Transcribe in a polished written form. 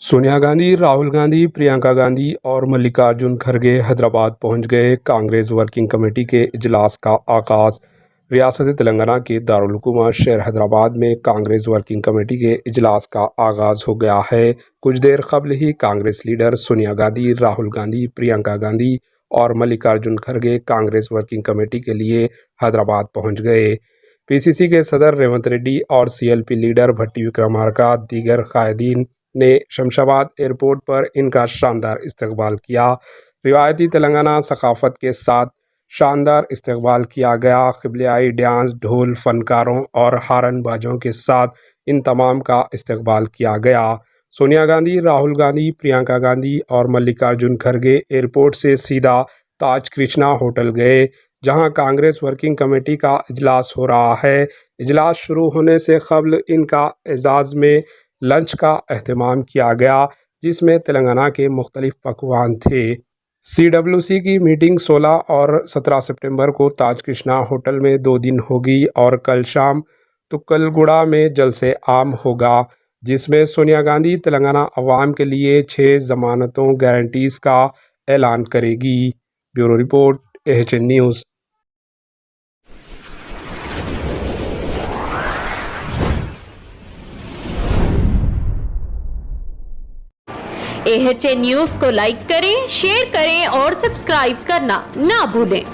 सोनिया गांधी, राहुल गांधी, प्रियंका गांधी और मल्लिकार्जुन खड़गे हैदराबाद पहुंच गए। कांग्रेस वर्किंग कमेटी के इजलास का आगाज। रियासत तेलंगाना के दारुल हुकूमत शहर हैदराबाद में कांग्रेस वर्किंग कमेटी के इजलास का आगाज हो गया है। कुछ देर कबल ही कांग्रेस लीडर सोनिया गांधी, राहुल गांधी, प्रियंका गांधी और मल्लिकार्जुन खड़गे कांग्रेस वर्किंग कमेटी के लिए हैदराबाद पहुंच गए। पीसीसी के सदर रेवंत रेड्डी और सीएलपी लीडर भट्टी विक्रमार्का दीगर कायदीन ने शमशाबाद एयरपोर्ट पर इनका शानदार इस्तकबाल किया। रिवायती तेलंगाना सकाफत के साथ शानदार इस्तकबाल किया गया। क़िबलाई डांस, ढोल फनकारों और हारन बाजों के साथ इन तमाम का इस्तकबाल किया गया। सोनिया गांधी, राहुल गांधी, प्रियंका गांधी और मल्लिकार्जुन खड़गे एयरपोर्ट से सीधा ताज कृष्णा होटल गए, जहां कांग्रेस वर्किंग कमेटी का इजलास हो रहा है। इजलास शुरू होने से कबल इनका एजाज़ में लंच का अहतमाम किया गया, जिसमें तेलंगाना के मुख्तलिफ पकवान थे। CWC की मीटिंग 16 और 17 सितंबर को ताज कृष्णा होटल में 2 दिन होगी और कल शाम तुक्कलगुड़ा में जलसे आम होगा, जिसमें सोनिया गांधी तेलंगाना अवाम के लिए 6 जमानतों गारंटीज़ का ऐलान करेगी। Bureau report, AHN news. AHN news को लाइक करें, शेयर करें और सब्सक्राइब करना ना भूलें।